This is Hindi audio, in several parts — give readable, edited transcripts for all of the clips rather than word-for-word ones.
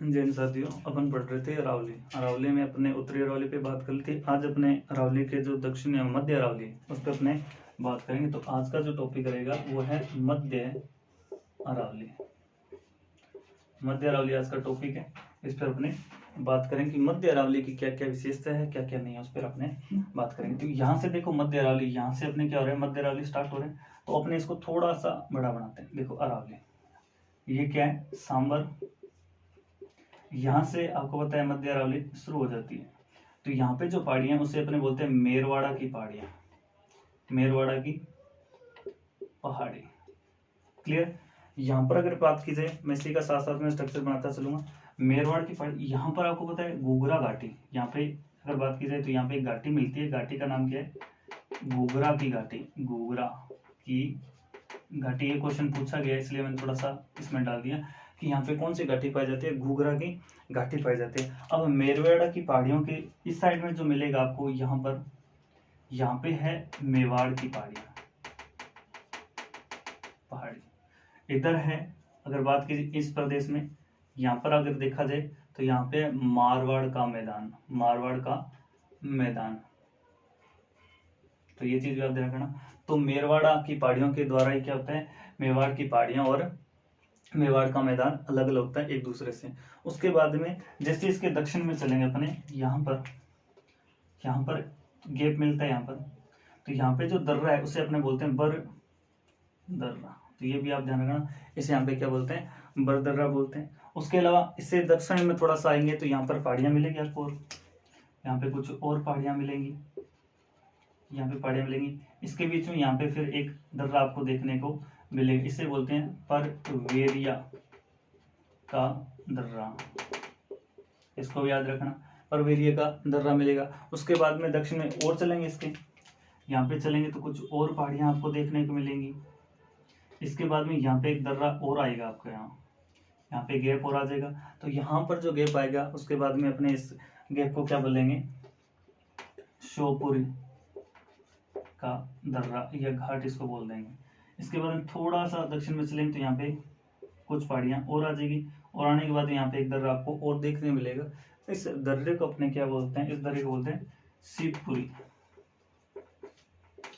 जैन साथियों, अपन पढ़ रहे थे अरावली। अरावली में अपने उत्तरी अरावली पे बात कर ली थी। आज अपने अरावली के जो दक्षिण या मध्य अरावली उस पर अपने बात करेंगे। तो आज का जो टॉपिक रहेगा वो है मध्य अरावली। मध्य अरावली आज का टॉपिक है। इस पर अपने बात करेंगे कि मध्य अरावली की क्या क्या विशेषता है, क्या क्या नहीं है, उस पर अपने बात करेंगे। तो यहाँ से देखो मध्य अरावली, यहाँ से अपने क्या हो रहा है, मध्य अरावली स्टार्ट हो रहे हैं। तो अपने इसको थोड़ा सा बड़ा बनाते हैं। देखो अरावली, ये क्या है, सांबर। यहाँ से आपको पता है मध्य अरावली शुरू हो जाती है। तो यहाँ पे जो पहाड़ियां उसे अपने बोलते हैं मेरवाड़ा की पहाड़ियां, मेरवाड़ा की पहाड़ी। क्लियर। यहाँ पर अगर बात की जाए, मैं इसी का साथ साथ में स्ट्रक्चर बनाता चलूंगा। मेरवाड़ की पहाड़ी, यहाँ पर आपको पता है घूघरा घाटी। यहाँ पे अगर बात की जाए तो यहाँ पे एक घाटी मिलती है। घाटी का नाम क्या है, घूघरा की घाटी। घूघरा की घाटी, ये क्वेश्चन पूछा गया इसलिए मैंने थोड़ा सा इसमें डाल दिया कि यहाँ पे कौन सी घाटी पाई जाती है, घूघरा की घाटी पाई जाती है। अब मेरवाड़ा की पहाड़ियों के इस साइड में जो मिलेगा आपको, यहाँ पर, यहाँ पे है मेवाड़ की पहाड़ियां, पहाड़ी इधर है। अगर बात की इस प्रदेश में, यहाँ पर अगर देखा जाए तो यहाँ पे मारवाड़ का मैदान, मारवाड़ का मैदान। तो ये चीज भी आप ध्यान रखना। तो मेरवाड़ा की पहाड़ियों के द्वारा ही क्या होता है, मेवाड़ की पहाड़ियां और मेवाड़ का मैदान अलग अलग होता है एक दूसरे से। उसके बाद में जैसे इसके दक्षिण में चलेंगे अपने, यहाँ पर गैप मिलता है यहाँ पर। तो यहाँ पे जो दर्रा है उसे अपने बोलते हैं बर दर्रा। तो ये भी आप ध्यान रखना, इसे यहाँ पे क्या बोलते हैं, बर दर्रा बोलते हैं। उसके अलावा इससे दक्षिण में थोड़ा सा आएंगे तो यहाँ पर पहाड़ियां मिलेंगी आपको, और यहाँ पे कुछ और पहाड़ियां मिलेंगी, यहाँ पे पहाड़ियां मिलेंगी। इसके बीच में यहाँ पे फिर एक दर्रा आपको देखने को मिलेगा, इसे बोलते हैं परवेरिया का दर्रा। इसको भी याद रखना, परवेरिया का दर्रा मिलेगा। उसके बाद में दक्षिण में और चलेंगे, इसके यहाँ पे चलेंगे तो कुछ और पहाड़ियां आपको देखने को मिलेंगी। इसके बाद में यहाँ पे एक दर्रा और आएगा आपको, यहाँ पे गैप और आ जाएगा। तो यहाँ पर जो गैप आएगा उसके बाद में अपने इस गैप को क्या बोलेंगे, शिवपुरी का दर्रा या घाट इसको बोल देंगे। इसके बाद में थोड़ा सा दक्षिण में चलेंगे तो यहाँ पे कुछ पहाड़ियां और आ जाएगी, और आने के बाद यहाँ पे एक दर्रा आपको और देखने मिलेगा। इस दर्रे को अपने क्या बोलते हैं, इस दर्रे को बोलते हैं शिवपुरी।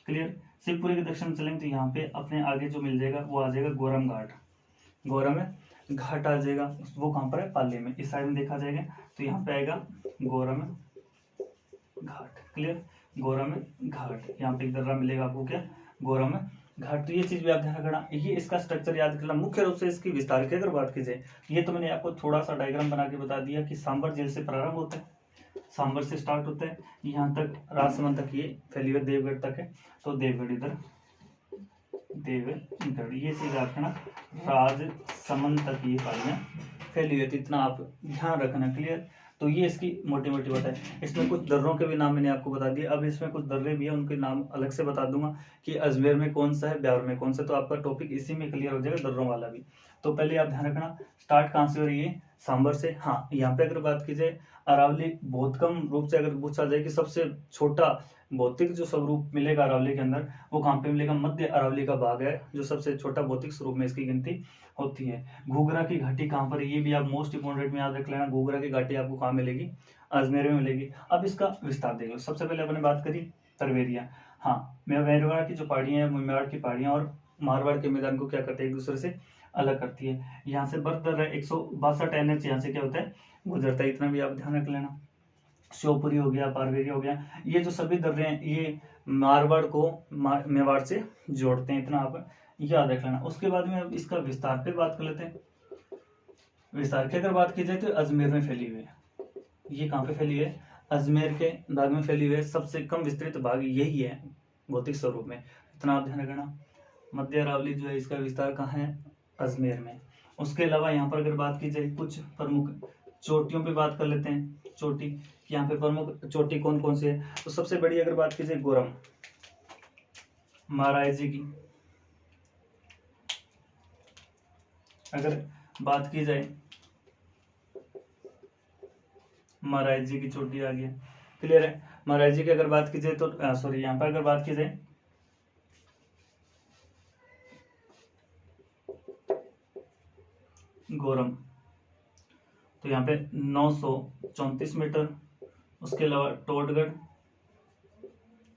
क्लियर। शिवपुरी के दक्षिण में चलेंगे तो यहाँ पे अपने आगे जो मिल जाएगा वो आ जाएगा गोरम घाट। गोरम घाट आ जाएगा, वो कहाँ पर है, पाली में। इस साइड में देखा जाएगा तो यहाँ पे आएगा गोरम घाट। क्लियर। गोरम घाट, यहाँ पे एक दर्रा मिलेगा आपको, क्या, गोरम घाट। तो ये चीज भी आप ध्यान रखना, ये इसका स्ट्रक्चर याद करना। मुख्य रूप से इसकी विस्तार की अगर बात की जाए, ये तो मैंने आपको थोड़ा सा डायग्राम बना के बता दिया कि सांबर जेल से प्रारंभ होता है, सांबर से स्टार्ट होता है, यहाँ तक राजसमंद तक ये फैली हुई देवगढ़ तक है। तो देवगढ़ इधर, देवगढ़, ये चीज आप रखना, राजसमंद तक ये पहाड़ियां फैली हुई थी, इतना आप ध्यान रखना। क्लियर। तो ये इसकी मोटी मोटी बात है। इसमें कुछ दर्रों के भी नाम मैंने आपको बता दिए। अब इसमें कुछ दर्रे भी है, उनके नाम अलग से बता दूंगा कि अजमेर में कौन सा है, ब्यावर में कौन सा। तो आपका टॉपिक इसी में क्लियर हो जाएगा, दर्रों वाला भी। तो पहले आप ध्यान रखना, स्टार्ट कहाँ से हो रही है, सांबर से। हाँ, यहाँ पे अगर बात की जाए, अरावली बहुत कम रूप से अगर पूछा जाए कि सबसे छोटा भौतिक जो स्वरूप मिलेगा अरावली के अंदर, वो कहाँ पे मिलेगा, मध्य अरावली का भाग है जो सबसे छोटा भौतिक स्वरूप में इसकी गिनती होती है। घूघरा की घाटी कहाँ पर है, ये भी आप मोस्ट इंपोर्टेंट में याद रख लेना। घूघरा की घाटी आपको कहाँ मिलेगी, अजमेर में मिलेगी। अब इसका विस्तार देख लो। सबसे पहले अपने बात करी परवेरिया। हाँ, मेवाड़ की जो पहाड़ियां हैं, मेवाड़ की पहाड़ियां और मारवाड़ के मैदान को क्या करते हैं, एक दूसरे से अलग करती है। यहाँ से बर्फ दर्रा 162 NH यहाँ से क्या होता है, गुजरता है। इतना भी आप ध्यान रख लेना। शिवपुरी हो गया, पारवेरी हो गया, ये जो सभी दर्रे हैं ये मारवाड़ को मेवाड़ से जोड़ते हैं, इतना आप याद रख लेना। उसके बाद में अब इसका विस्तार पे बात कर लेते हैं। विस्तार की अगर बात की जाए तो अजमेर में फैली हुई है। ये कहाँ पे फैली है, अजमेर के भाग में फैली हुई है। सबसे कम विस्तृत भाग यही है भौतिक स्वरूप में, इतना आप ध्यान रखना। मध्य अरावली जो है इसका विस्तार कहाँ है, अजमेर में। उसके अलावा यहाँ पर अगर बात की जाए कुछ प्रमुख चोटियों पे बात कर लेते हैं। चोटी, यहाँ पे प्रमुख चोटी कौन कौन सी है, तो सबसे बड़ी अगर बात की जाए गोरम महाराज जी की, अगर बात की जाए महाराज जी की चोटी आ गया। क्लियर है। महाराज जी की अगर बात की जाए तो सॉरी, यहाँ पर अगर बात की जाए गोरम, तो यहाँ पे 934 मीटर। उसके अलावा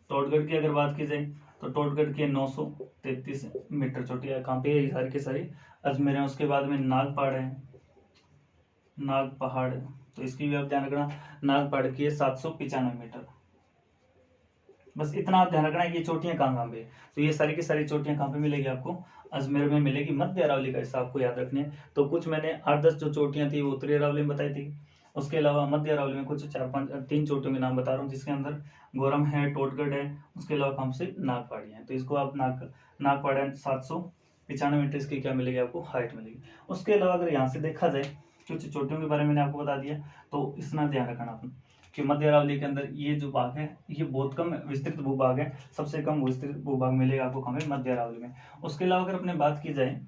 टोटगढ़ की अगर बात की जाए तो टोटगढ़ की 933 मीटर चोटी है। कहाँ पे? सारी की सारी अजमेर है। उसके बाद में नागपहाड़ है, नागपहाड़, तो इसकी भी आप ध्यान रखना। नागपहाड़ की है 795 मीटर। बस इतना आप ध्यान रखना है कि ये चोटियां कहाँ पे। तो ये सारी की सारी चोटियां कहाँ पे मिलेगी आपको? अजमेर में मिलेगी। मध्य अरावली का हिस्सा आपको याद रखने है। तो कुछ मैंने 8-10 जो चोटियां थी वो उत्तरी अरावली में बताई थी। उसके अलावा मध्य अरावली में कुछ 4-5-3 चोटियों के नाम बता रहा हूँ, जिसके अंदर गोरम है, टोटगढ़ है, उसके अलावा कहाँ से नागपहाड़ी है। तो इसको आप नागपहाड़ 795 मीटर इसकी क्या मिलेगी आपको? हाइट मिलेगी। उसके अलावा अगर यहाँ से देखा जाए कुछ चोटियों के बारे में मैंने आपको बता दिया, तो इसमें ध्यान रखना अपन कि मध्य अरावली के अंदर ये जो भाग है ये बहुत कम विस्तृत भूभाग है। सबसे कम विस्तृत भूभाग मिलेगा आपको कहाँ में? मध्य अरावली में। उसके अलावा अगर अपने बात की जाए,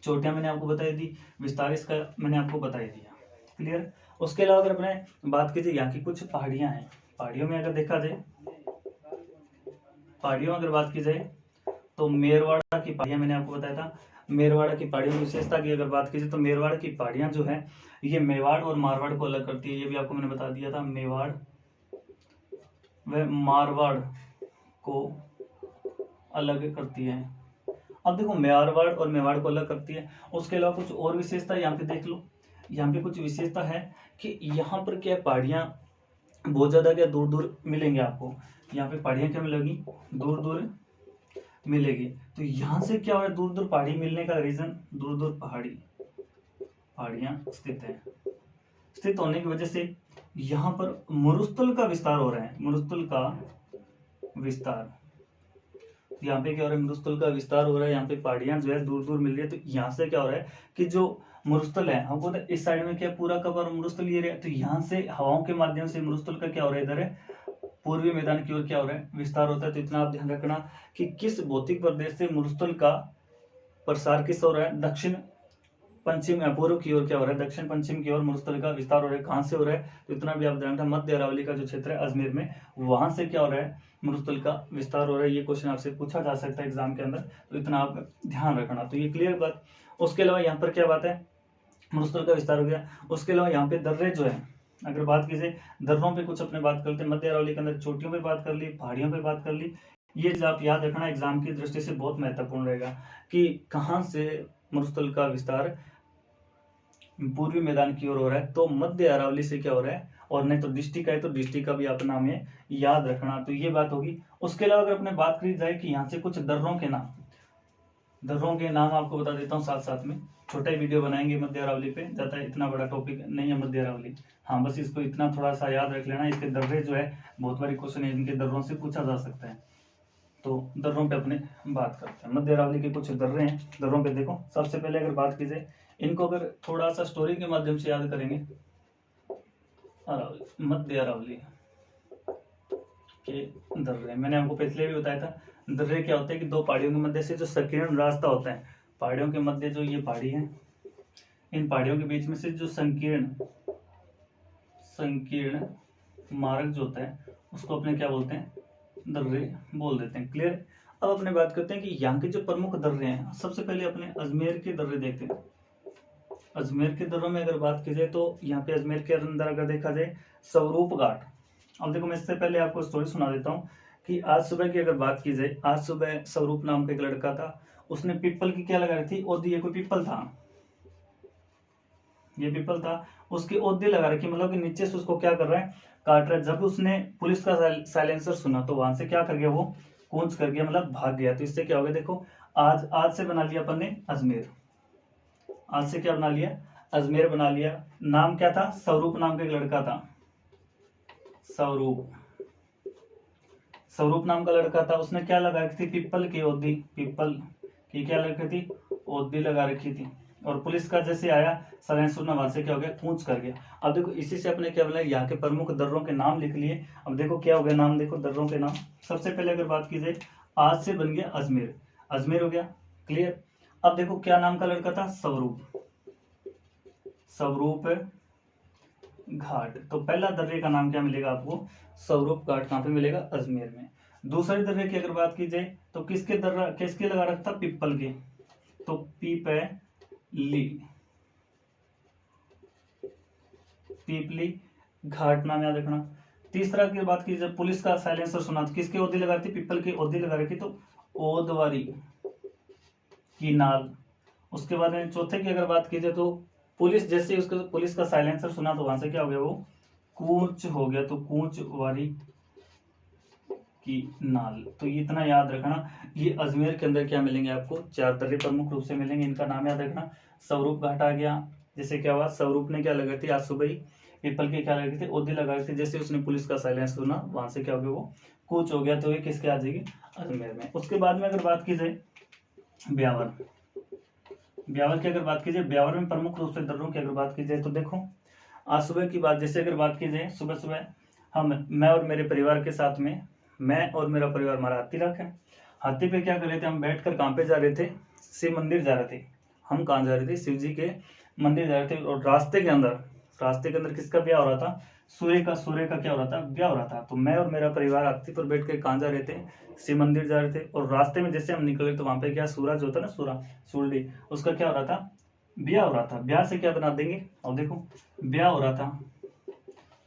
चोटियां मैंने आपको बताई दी, विस्तार इसका मैंने आपको बता दिया, क्लियर। उसके अलावा अगर अपने बात की जाए यहाँ की कुछ पहाड़ियां हैं, पहाड़ियों में अगर देखा जाए, पहाड़ियों अगर बात की जाए तो मेरवाड़ा की पहाड़ियां मैंने आपको बताया था। मेरवाड़ा की पहाड़ियों की विशेषता की अगर बात की जाए तो मेरवाड़ा की पहाड़ियां जो है ये मेवाड़ और मारवाड़ को अलग करती है। ये भी आपको मैंने बता दिया था, मेवाड़ व मारवाड़ को अलग करती है। अब देखो मारवाड़ और मेवाड़ को अलग करती है। उसके अलावा कुछ और विशेषता यहाँ पे देख लो। यहाँ पे कुछ विशेषता है कि यहाँ पर क्या पहाड़ियां बहुत ज्यादा क्या दूर दूर मिलेंगे आपको। यहाँ पे पहाड़ियां क्या मिलेगी? दूर दूर मिलेगी। तो यहाँ से क्या हो रहा है? दूर दूर पहाड़ी मिलने का रीजन, दूर दूर पहाड़ियां स्थित है। स्थित होने की वजह से यहाँ पर मरुस्थल का विस्तार हो रहा है। मरुस्थल का विस्तार, यहाँ पे क्या हो रहा है? मरुस्थल का विस्तार हो रहा है। यहाँ पे पहाड़ियां जो है दूर दूर मिल रही है। तो यहाँ से क्या हो रहा है कि जो मरुस्थल है, हमको इस साइड में क्या पूरा कवर मरुस्थल ये रहा है। तो यहाँ से हवाओं के माध्यम से मरुस्थल का क्या हो रहा है? इधर है पूर्वी मैदान की ओर क्या हो रहा है? विस्तार होता है। तो इतना आप ध्यान रखना कि किस भौतिक प्रदेश से मरुस्थल का प्रसार किस हो रहा है? दक्षिण पश्चिम पूर्व की ओर क्या हो रहा है? दक्षिण पश्चिम की ओर मरुस्थल का विस्तार हो रहा है। कहां से हो रहा है? तो इतना भी आप ध्यान रखना, मध्य अरावली का जो क्षेत्र है अजमेर में, वहां से क्या हो रहा है? मरुस्थल का विस्तार हो रहा है। ये क्वेश्चन आपसे पूछा जा सकता है एग्जाम के अंदर, तो इतना आप ध्यान रखना। तो ये क्लियर बात। उसके अलावा यहाँ पर क्या बात है? मरुस्थल का विस्तार हो गया। उसके अलावा यहाँ पे दर्रे जो है, अगर बात कीजिए दर्रों पे कुछ अपने बात करते हैं। मध्य अरावली के अंदर चोटियों पे बात कर ली, पहाड़ियों पे बात कर ली। ये आप याद रखना, एग्जाम की दृष्टि से बहुत महत्वपूर्ण रहेगा कि कहाँ से मरुस्थल का विस्तार पूर्वी मैदान की ओर हो रहा है। तो मध्य अरावली से क्या हो रहा है? और नहीं तो डिस्ट्रिक्ट है तो डिस्ट्रिक्ट का भी अपना हमें याद रखना। तो ये बात होगी। उसके अलावा अगर अपने बात करी जाए कि यहाँ से कुछ दर्रों के नाम आपको बता देता हूँ साथ साथ में। छोटा ही वीडियो बनाएंगे मध्य अरावली पे, ज्यादा इतना बड़ा टॉपिक नहीं है मध्य अरावली। हाँ, बस इसको इतना थोड़ा सा याद रख लेना। इसके दर्रे जो है बहुत बारी क्वेश्चन है, इनके दर्रों से पूछा जा सकता है। तो दर्रों पे अपने बात करते हैं। मध्य अरावली के कुछ दर्रे हैं। दर्रों पे देखो, सबसे पहले अगर बात की जाए, इनको अगर थोड़ा सा स्टोरी के माध्यम से याद करेंगे, अरावली, मध्य अरावली के दर्रे मैंने आपको पहले भी बताया था। दर्रे क्या होते हैं कि दो पहाड़ियों के मध्य से जो संकीर्ण रास्ता होता है, पहाड़ियों के मध्य जो ये पहाड़ी है, इन पहाड़ियों के बीच में से जो संकीर्ण मार्ग जो होता है उसको अपने क्या बोलते हैं? दर्रे बोल देते हैं। क्लियर। अब अपने बात करते हैं कि यहाँ के जो प्रमुख दर्रे हैं। सबसे पहले अपने अजमेर के दर्रे देखते हैं। अजमेर के दर्रों में अगर बात की जाए तो यहाँ पे अजमेर के अंदर अगर देखा जाए स्वरूप घाट। अब देखो, मैं इससे पहले आपको स्टोरी सुना देता हूँ कि आज सुबह की अगर बात की जाए, आज सुबह स्वरूप नाम का एक लड़का था, उसने पीपल की क्या लगा रही थी? ओदी। ये कोई पीपल था, ये पीपल था, उसकी ओदी लगा रखी, मतलब कि नीचे से उसको क्या कर रहा है? काट रहा है। जब उसने पुलिस का साइलेंसर सुना तो वहां से क्या कर गया? वो कूच कर गया, मतलब भाग गया। तो इससे क्या हो गया? देखो, आज से बना लिया अपन ने अजमेर। आज से क्या बना लिया? अजमेर बना लिया। नाम क्या था? स्वरूप नाम का एक लड़का था। स्वरूप नाम का लड़का था। उसने क्या लगा रखी थी? पीपल की ओदी। पीपल की क्या लगा रखी थी? ओदी लगा रखी थी। और पुलिस का जैसे आया साइलेंसर, वहां से क्या हो गया? कूच कर गया। अब देखो, इसी से अपने क्या बोला? यहाँ के प्रमुख दर्रों के नाम लिख लिए। अब देखो क्या हो गया नाम, देखो दर्रों के नाम। सबसे पहले अगर बात की जाए, आज से बन गया अजमेर। अजमेर हो गया, क्लियर। अब देखो क्या नाम का लड़का था? स्वरूप घाट। तो पहला दर्रे का नाम क्या मिलेगा आपको? स्वरूप घाट। कहां पे मिलेगा? अजमेर में। दूसरे दर्रे की अगर बात की जाए तो किसके लगा रखा था? पीपल के। तो पीपली पीपली घाट नाम याद रखना। तीसरा की बात की जब पुलिस का साइलेंसर सुना तो किसके ओदी लगा रखी, पीपल की ओदी लगा रखी, तो ओदवारी की नाल। उसके बाद में चौथे की अगर बात की जाए तो पुलिस जैसे उसको पुलिस का साइलेंसर सुना तो वहां से क्या हो गया, वो कूच हो गया, तो कूच वारी की नाल। तो ये इतना याद रखना। ये अजमेर के अंदर क्या मिलेंगे आपको, 4 दर्रे प्रमुख रूप से मिलेंगे, इनका नाम याद रखना। स्वरूप घाट आ गया, जैसे क्या हुआ, स्वरूप ने क्या लगाई थी, आज सुबह ही पीपल के क्या लगे थे, ओदे लगाए थे, जैसे उसने पुलिस का साइलेंस सुना वहां से क्या हो गया, वो कूच हो गया। तो ये किसके आ जाएगी, अजमेर में। उसके बाद में अगर बात की जाए ब्यावर, ब्यावर की अगर बात की जाए, ब्यावर में प्रमुख रूप से दर्रों की अगर बात की जाए तो देखो, आज सुबह की बात जैसे अगर बात की जाए, सुबह सुबह मैं और मेरे परिवार के साथ में, मैं और मेरा परिवार हमारा हाथी रखा है। हाथी पे क्या कर रहे थे, हम बैठकर कहाँ पे जा रहे थे, शिव मंदिर जा रहे थे। हम कहाँ जा रहे थे, शिव जी के मंदिर जा रहे थे। और रास्ते के अंदर किसका ब्याह हो रहा था, सूर्य का क्या हो रहा था, ब्याह हो रहा था। तो मैं और मेरा परिवार हाथी पर बैठ कर कहाँ जा रहे थे, शिव मंदिर जा रहे थे। और रास्ते में जैसे हम निकले तो वहां पे क्या, सूरज होता ना, सूर्य, उसका क्या हो रहा था, ब्याह हो रहा था। ब्याह से क्या बना देंगे, और देखो ब्याह हो रहा था,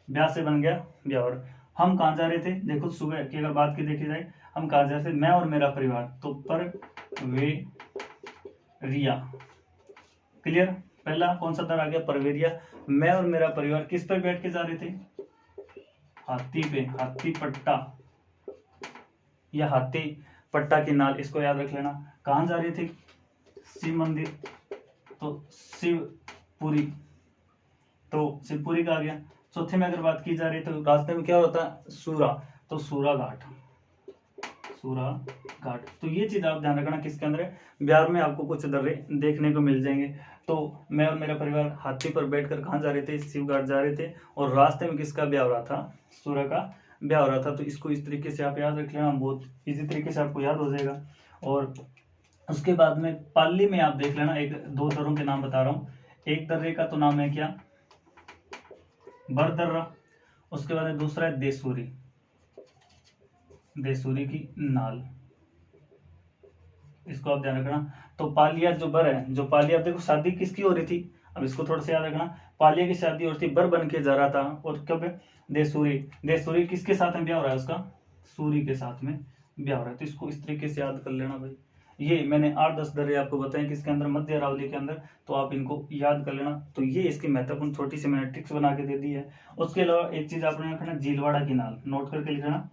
ब्याह से बन गया ब्याह। और हम कहाँ जा रहे थे, देखो सुबह की अगर बात की देखी जाए, हम कहाँ जा रहे थे, मैं और मेरा परिवार, तो पर वे रिया, क्लियर। पहला कौन सा दर आ गया, परवेरिया। मैं और मेरा परिवार किस पर बैठ के जा रहे थे, हाथी पे, हाथी पट्टा या हाथी पट्टा की नाल, इसको याद रख लेना। कहाँ जा रहे थे, शिव मंदिर, तो शिवपुरी, तो शिवपुरी का आ गया। चौथे में अगर बात की जा रही है तो रास्ते में क्या होता है, सूरा, तो सूरा घाट। तो ये चीज आप ध्यान रखना, किसके अंदर है, बिहार में आपको कुछ दर्रे देखने को मिल जाएंगे। तो मैं और मेरा परिवार हाथी पर बैठकर कहाँ जा रहे थे, शिव घाट जा रहे थे। और रास्ते में किसका ब्याह हो रहा था, सूरा का ब्याह हो रहा था। तो इसको इस तरीके से आप याद रख लेना, बहुत इजी तरीके से आपको याद हो जाएगा। और उसके बाद में पाली में आप देख लेना, एक 2 दर्रों के नाम बता रहा हूँ। एक दर्रे का तो नाम है क्या, बरदर्रा। उसके बाद दूसरा है देसूरी की नाल, इसको आप ध्यान रखना। तो पालिया जो बर है, जो पालिया, देखो शादी किसकी हो रही थी, अब इसको थोड़ा सा याद रखना। पालिया की शादी हो रही थी, बर बन के जा रहा था। और कब, देसूरी किसके साथ में ब्याह हो रहा है उसका, सूरी के साथ में ब्याह हो रहा है। तो इसको इस तरीके से याद कर लेना भाई। ये मैंने 8-10 दर्रे आपको बताए किसके अंदर, मध्य अरावली के अंदर, तो आप इनको याद कर लेना। तो ये इसकी महत्वपूर्ण छोटी सी मैंने ट्रिक्स बना के दे दी है। उसके अलावा एक चीज आपने रखना, झीलवाड़ा की नाल, नोट करके लिखना,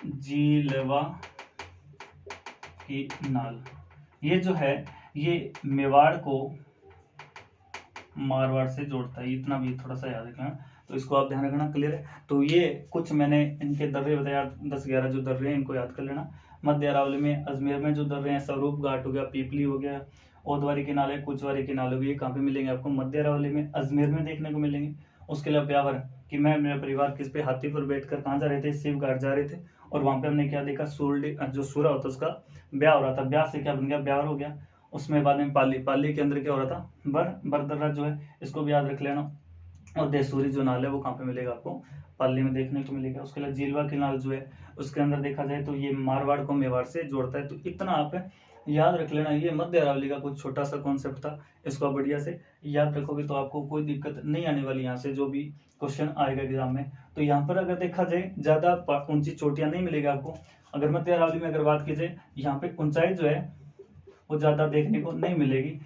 झीलवा की नाल। ये जो है, ये मेवाड़ को मारवाड़ से जोड़ता है, इतना भी थोड़ा सा याद रखना। तो इसको आप ध्यान रखना, क्लियर है। तो ये कुछ मैंने इनके दर्रे बताया, 10-11 जो दर्रे हैं इनको याद कर लेना। मध्य अरावली में, अजमेर में जो दर्रे हैं, स्वरूप घाट हो गया, पीपली हो गया, ओदवारी के नाले, कुचवारी के नाले, ये कहाँ पे मिलेंगे आपको, मध्य अरावली में, अजमेर में देखने को मिलेंगे। उसके अलावा ब्यावर, कि मैं मेरा परिवार किस पे, हाथी पर बैठकर कहाँ जा रहे थे, शिव घाट जा रहे थे। और वहां पे हमने क्या देखा, जो सूरा होता है उसका ब्याह हो रहा था, ब्याह से क्या बन गया, ब्यावर हो गया। उसमें बाद में पाली के अंदर क्या हो रहा था, बरदर्रा जो है, इसको भी याद रख लेना। और देसूरी जो नाल है वो कहाँ पे मिलेगा आपको, पाली में देखने को मिलेगा। उसके अलावा झीलवा की नाल जो है, उसके अंदर देखा जाए तो ये मारवाड़ को मेवाड़ से जोड़ता है। तो इतना आप याद रख लेना। ये मध्य अरावली का कुछ छोटा सा कॉन्सेप्ट था, इसको आप बढ़िया से याद रखोगे तो आपको कोई दिक्कत नहीं आने वाली यहाँ से, जो भी क्वेश्चन आएगा एग्जाम में। तो यहाँ पर अगर देखा जाए, ज्यादा ऊंची चोटियां नहीं मिलेगी आपको। अगर मध्य अरावली में अगर बात की जाए, यहाँ पे ऊंचाई जो है वो ज्यादा देखने को नहीं मिलेगी।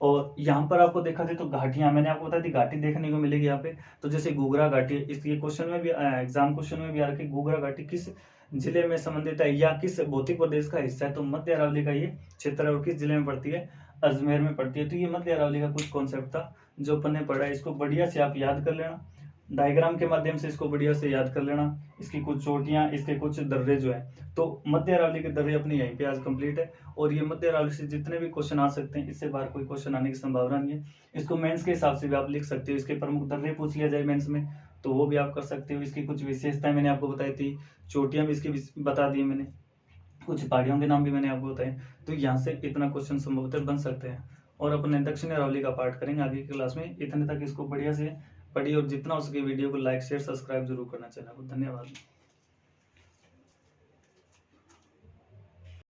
और यहाँ पर आपको देखा जाए तो घाटियां, मैंने आपको बताया थी घाटी देखने को मिलेगी यहाँ पे। तो जैसे घूघरा घाटी, इसके क्वेश्चन में भी एग्जाम क्वेश्चन में भी आ रखी, घूघरा घाटी किस जिले में संबंधित है या किस भौतिक प्रदेश का हिस्सा है, तो मध्य अरावली का ये क्षेत्र है। और किस जिले में पड़ती है, अजमेर में पड़ती है। तो ये मध्य अरावली का कुछ कॉन्सेप्ट था जो अपन ने पढ़ा है, इसको बढ़िया से आप याद कर लेना। डायग्राम के माध्यम से इसको बढ़िया से याद कर लेना, इसकी कुछ चोटियां, इसके कुछ दर्रे जो है। तो मध्य अरावली के दर्रे अपने यहीं पे आज कंप्लीट है। और ये मध्य अरावली से जितने भी क्वेश्चन आ सकते हैं, इससे बाहर कोई क्वेश्चन आने की संभावना नहीं है। इसको मेंस के हिसाब से भी आप लिख सकते हो, इसके प्रमुख दर्रे पूछ लिया जाए मेंस में तो वो भी आप कर सकते हो। इसकी कुछ विशेषताएं मैंने आपको बताई थी, चोटियां भी इसकी बता दी मैंने, कुछ पहाड़ियों के नाम भी मैंने आपको बताए। तो यहाँ से इतना क्वेश्चन संभवतः बन सकते हैं। और अपने दक्षिण अरावली का पार्ट करेंगे आगे की क्लास में। इतने तक इसको बढ़िया से पढ़िए और जितना हो सके वीडियो को लाइक शेयर सब्सक्राइब जरूर करना चैनल को। धन्यवाद।